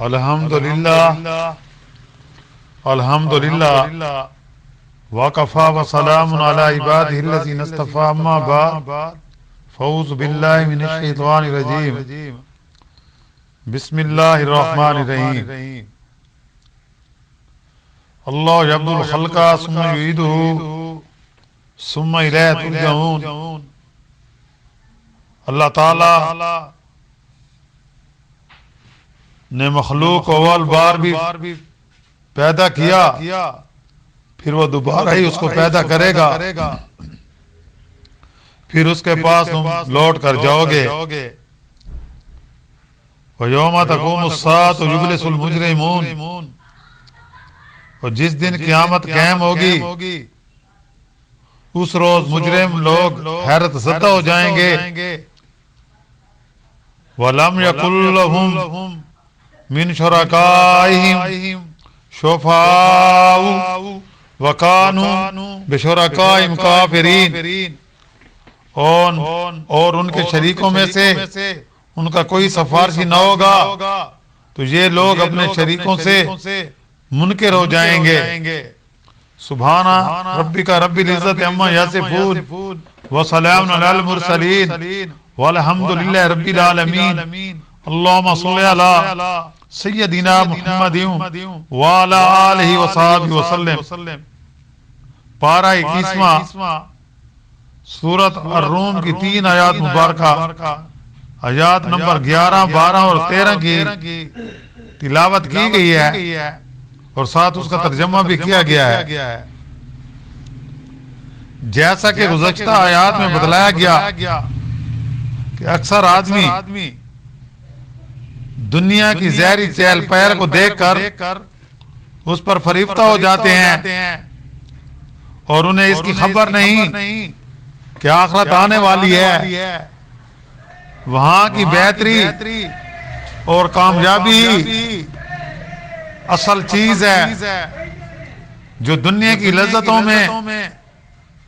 الحمدللہ الحمدللہ وکفی وسلام علی عبادہ الذین اصطفی اما بعد فاعوذ باللہ من الشیطان الرجیم بسم اللہ الرحمن الرحیم اللہ یبدأ الخلق ثم یعیدہ ثم الیہ ترجعون۔ اللہ تعالی نے مخلوق کو اول بار بھی پیدا کیا، پھر وہ دوبارہ ہی اس کو پیدا کرے گا، پھر اس کے پاس تم لوٹ کر جاؤ گے۔ وَيَوْمَ تَقُومُ السَّاعَةُ يُبْلِسُ الْمُجْرِمُونَ، اور جس دن قیامت قائم ہوگی اس روز مجرم لوگ حیرت زدہ ہو جائیں گے۔ وَلَمْ يَكُنْ لَهُمْ من شرکائہم شفعاء وکانوا بشرکائہم کافرین، اور ان کے شریکوں میں سے ان کا کوئی سفارشی نہ ہوگا تو یہ لوگ اپنے شریکوں سے منکر ہو جائیں گے۔ سبحان ربک رب العزت عما یصفون وسلام علی المرسلین والحمد للہ رب العالمین۔ اللہم صلی علی سیدنا محمد وعلی آلہ وصحبہ وسلم۔ پارہ 21واں سورۃ الروم کی 3 آیات مبارکہ، آیات نمبر 11، 12 اور 13 کی تلاوت کی گئی ہے اور ساتھ اس کا ترجمہ بھی کیا گیا ہے۔ جیسا کہ گزشتہ آیات میں بتلایا گیا کہ اکثر آدمی دنیا کی زہری چہل پہل کو دیکھ کر اس پر فریفتہ ہو جاتے ہیں اور انہیں اس کی خبر نہیں کہ آخرت آنے والی ہے، وہاں کی بہتری اور کامیابی اصل چیز ہے جو دنیا کی لذتوں میں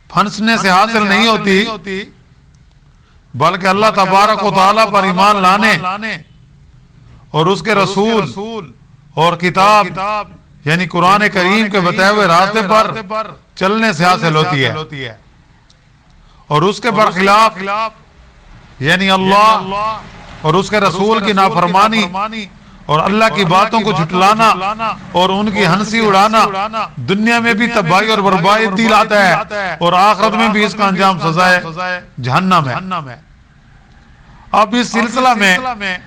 پھنسنے سے حاصل نہیں ہوتی، بلکہ اللہ تبارک و تعالیٰ پر ایمان لانے اور اس کے رسول اور کتاب یعنی قرآن کریم کے بتائے ہوئے راستے پر چلنے سے حاصل ہوتی ہے، اور اس کے برخلاف یعنی اللہ اور اس کے رسول کی نافرمانی اور اللہ کی باتوں کو جھٹلانا اور ان کی ہنسی اڑانا دنیا میں بھی تباہی اور بربادی لاتا ہے اور آخرت میں بھی اس کا انجام سزائے جہنم ہے۔ اب اس سلسلہ میں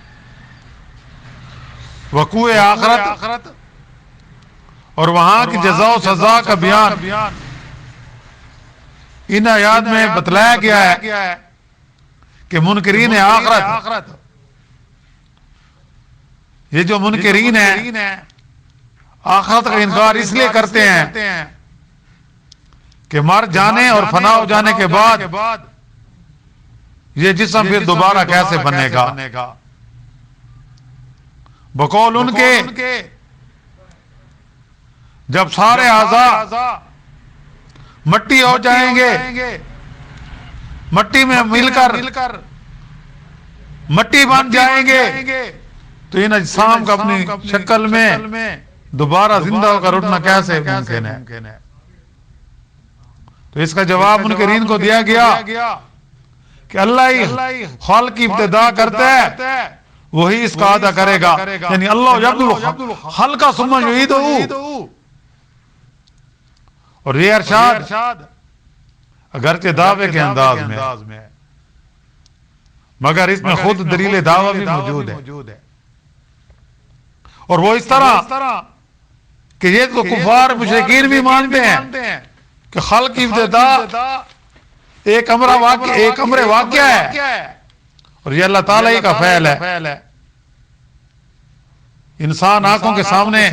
وقوع آخرت اور وہاں کی جزا و سزا کا بیان ان آیات میں بتلایا گیا ہے کہ منکرین آخرت، یہ جو منکرین ہیں آخرت کا انکار اس لیے کرتے ہیں کہ مر جانے اور فنا ہو جانے کے بعد یہ جسم پھر دوبارہ کیسے بنے گا۔ بقول ان کے جب سارے اعضاء مٹی ہو جائیں گے، مٹی میں مل کر مٹی بن جائیں گے، تو ان اجسام کا اپنی شکل میں دوبارہ زندہ ہو کر اٹھنا کیسے ممکن ہے؟ تو اس کا جواب منکرین کو دیا گیا کہ اللہ ہی خلق کی ابتدا کرتا ہے، وہی اس کا ادا کرے گا، یعنی اللہ یبدأ الخلق ثم یعیدہ۔ اور یہ ارشاد اگرچہ دعوے کے انداز میں مگر اس میں خود دلیل دعویٰ بھی موجود ہے، اور وہ اس طرح کہ یہ تو کفار مشرکین بھی مانتے ہیں کہ خلق کی ابتدا ایک امر واقعہ ہے اور یہ اللہ تعالیٰ ہی کا فعل ہے۔ انسان آنکھوں کے سامنے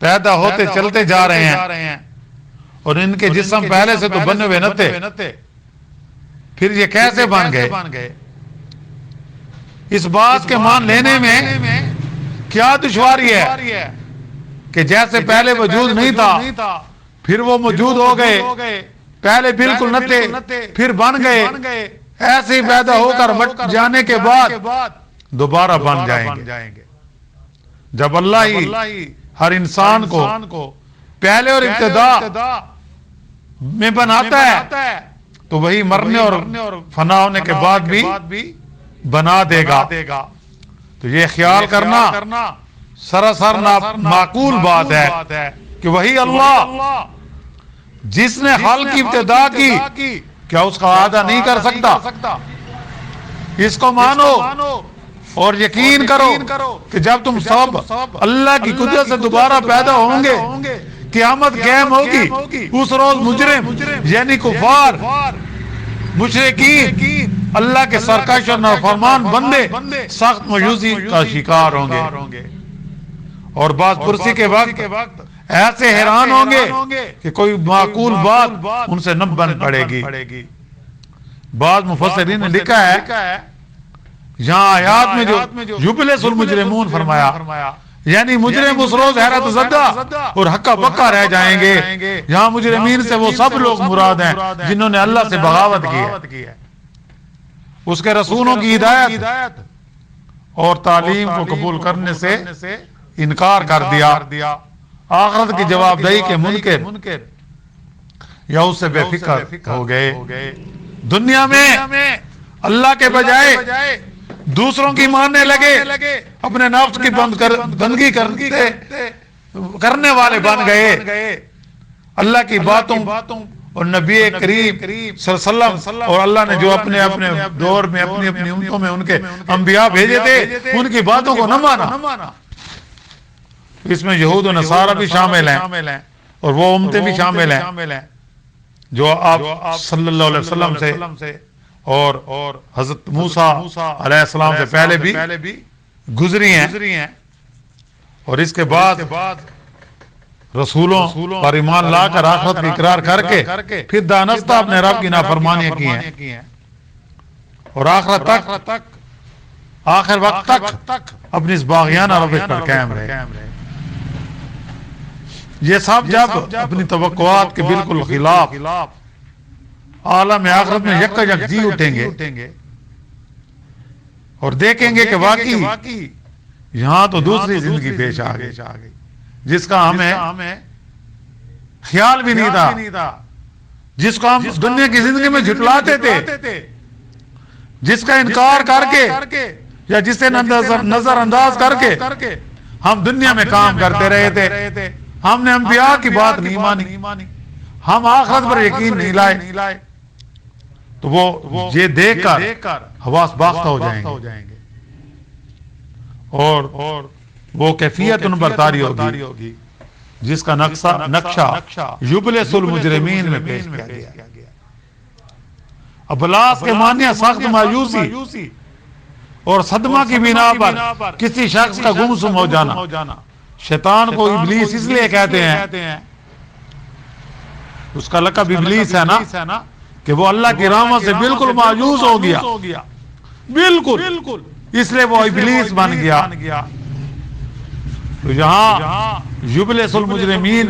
پیدا ہوتے چلتے جا رہے ہیں اور ان کے جسم پہلے سے تو بنے ہوئے نہ تھے، پھر یہ کیسے بن گئے؟ اس بات کے مان لینے میں کیا دشواری ہے کہ جیسے پہلے وجود نہیں تھا پھر وہ موجود ہو گئے، پہلے بالکل نہ تھے پھر بن گئے، ایسے ہی پیدا ہو کر مٹ جانے کے بعد دوبارہ بن جائیں گے۔ جب اللہ ہی ہر انسان کو پہلے اور ابتدا میں بناتا ہے تو وہی مرنے اور فنا ہونے کے بعد بھی بنا دے گا. تو یہ خیال کرنا سراسر معقول بات ہے کہ وہی اللہ جس نے خلق کی ابتدا کی کیا اس کا اعادہ نہیں کر سکتا؟ اس کو مانو اور یقین کرو کہ جب تم سب اللہ کی قدرت سے دوبارہ پیدا ہوں گے، قیامت قائم ہوگی، اس روز مجرم یعنی کفار مشرکین اللہ کے سرکش اور نافرمان بندے سخت مایوسی کا شکار ہوں گے، اور بعض پرسی کے وقت ایسے حیران ہوں گے کہ کوئی معقول بات ان سے نہ بن پڑے گی. بعض مفسرین نے لکھا ہے یہاں آیات میں جو یبلس المجرمون فرمایا یعنی مجرم اس روز حیرت زدہ اور ہکا بکا رہ جائیں گے. یہاں مجرمین سے وہ سب لوگ مراد ہیں جنہوں نے اللہ سے بغاوت کی ہے، اس کے رسولوں کی ہدایت اور تعلیم کو قبول کرنے سے انکار کر دیا، آخرت کی جواب دہی کے منکر یا اس سے بے فکر ہو گئے. دنیا میں اللہ کے بجائے دوسروں کی ماننے لگے، اپنے نفس کی بندگی کرنے والے بن گئے. اللہ کی باتوں اور نبی کریم صلی اللہ علیہ وسلم اور اللہ نے جو اپنے دور میں اپنی امتوں میں ان کے انبیاء بھیجے تھے ان کی باتوں کو نہ مانا. اس میں یہود و نصارہ بھی شامل ہیں اور وہ امتیں بھی شامل ہیں جو آپ صلی اللہ علیہ وسلم سے اور حضرت موسیٰ علیہ السلام سے پہلے بھی گزری ہیں، اور اس کے بعد رسولوں پر ایمان لا کر آخرت کی اقرار کر کے پھر دانستہ اپنے رب کی نافرمانیاں کی ہیں اور آخر وقت تک اپنی اس باغیانہ روش پر قائم رہے. یہ سب جب اپنی توقعات کے بالکل خلاف عالم آخرت میں یکا یک جی اٹھیں گے اور دیکھیں گے کہ واقعی یہاں تو دوسری زندگی پیش آ گئی جس کا ہمیں خیال بھی نہیں تھا، جس کو ہم دنیا کی زندگی میں جھٹلاتے تھے، جس کا انکار کر کے یا جسے نظر انداز کر کے ہم دنیا میں کام کرتے رہے تھے. ہم نے انبیاء کی بات نہیں مانی، ہم آخرت پر یقین نہیں لائے، تو وہ یہ دیکھ کر حواس باختہ ہو جائیں گے اور وہ کیفیت ان پر طاری ہوگی جس کا نقشہ یبلس المجرمین میں پیش کیا گیا. ابلاس کے معنی سخت مایوسی اور صدمہ کی بنا پر کسی شخص کا گمسم ہو جانا. شیطان کو ابلیس اس لیے کہتے ہیں، اس کا لقب ابلیس ہے نا کہ وہ اللہ کی رحمت سے بالکل مایوس ہو گیا، بالکل اس لیے وہ ابلیس بن گیا. تو یہاں یبلس المجرمین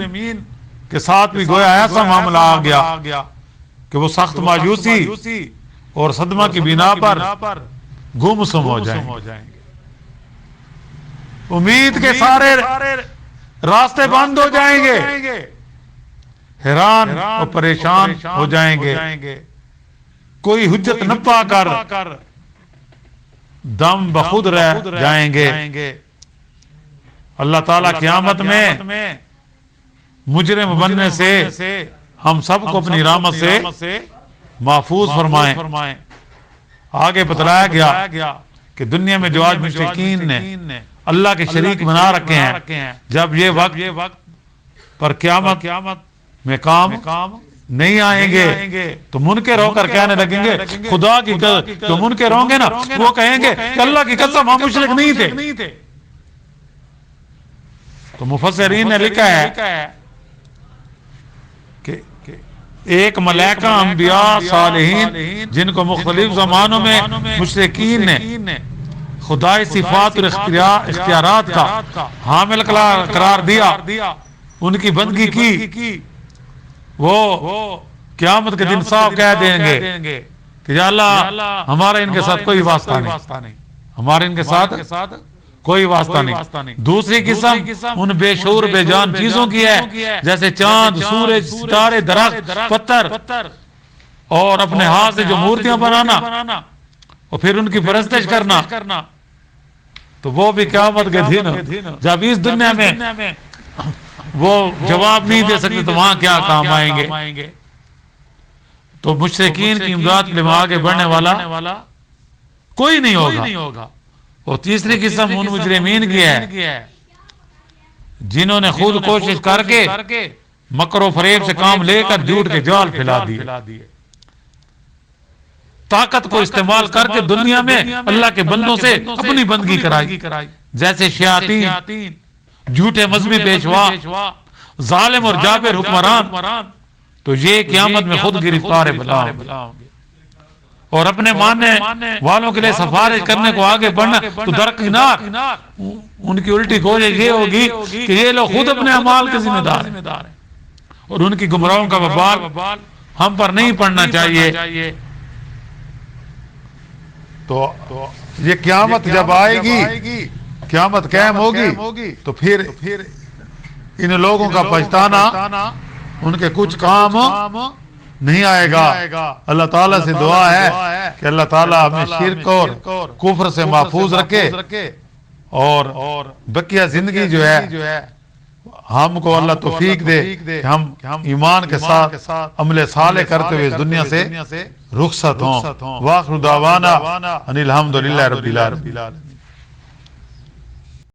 کے ساتھ بھی گویا ایسا معاملہ آ گیا کہ وہ سخت مایوسی اور صدمہ کی بنا پر گمسم ہو جائیں گے. امید کے سارے راستے بند ہو جائیں گے، حیران اور پریشان ہو جائیں گے، کوئی حجت نہ پا کر دم بخود رہ جائیں گے. اللہ تعالیٰ قیامت میں مجرم بننے سے ہم سب کو اپنی رحمت سے محفوظ فرمائیں. آگے بتلایا گیا کہ دنیا میں جو آج مشرکین نے اللہ کے شریک بنا رکھے ہیں، جب یہ وقت پر قیامت میں کام نہیں آئیں گے تو منکر ہو کر کہنے لگیں گے خدا کی جو منکر ہوں گے نا وہ کہیں گے کہ اللہ کی قسم ہم مشرک نہیں تھے. تو مفسرین نے لکھا ہے کہ ایک ملائکہ انبیاء صالحین جن کو مختلف زمانوں میں مشرکین نے خدائی صفات اور اختیارات کا حامل قرار دیا، ان کی بندگی کی، وہ قیامت کے دن صاف کہہ دیں گے کہ یا اللہ ہمارا ان کے ساتھ کوئی واسطہ نہیں، ہمارا ان کے ساتھ کوئی واسطہ نہیں۔ دوسری قسم ان بے شعور بے جان چیزوں کی ہے، جیسے چاند، سورج، ستارے، درخت، پتھر، اور اپنے ہاتھ سے جو مورتیاں بنانا اور پھر ان کی پرستش کرنا، تو وہ بھی قیامت کے دن جب اس دنیا میں وہ جواب نہیں دے سکتے تو وہاں کیا کام آئیں گے۔ تو مشرکین کی امداد کے لیے آگے بڑھنے والا کوئی نہیں ہوگا۔ اور تیسری قسم ان مجرمین کی ہے جنہوں نے خود کوشش کر کے مکر و فریب سے کام لے کر جھوٹ کے جال پھیلا دیے، طاقت کو استعمال کر کے دنیا میں اللہ کے بندوں سے اپنی بندگی کرائی، جیسے شیاطین، جھوٹے مذہبی پیشوا، ظالم اور جابر حکمران، تو یہ قیامت میں خود گرفتار بلا ہوں گے۔ اور اپنے ماننے والوں کے لیے سفارش کرنے کو آگے بڑھنا تو درکنار ان کی الٹی کوشش یہ ہوگی کہ یہ لوگ خود اپنے اعمال کے ذمہ دار ہیں، اور ان کی گمراہوں کا وبال ہم پر نہیں پڑنا چاہیے۔ تو یہ قیامت جب آئے گی، قیامت قائم ہوگی، تو پھر ان لوگوں کا پچھتانا ان کے کچھ کام نہیں آئے گا۔ اللہ تعالیٰ سے دعا ہے کہ اللہ تعالیٰ ہمیں شرک اور کفر سے محفوظ رکھے، اور بقیہ زندگی جو ہے ہم کو اللہ توفیق دے کہ ہم ایمان کے ساتھ عمل صالح کرتے ہوئے اس دنیا سے رخصت ہوں۔ وآخر دعوانا ان الحمدللہ رب العالمین۔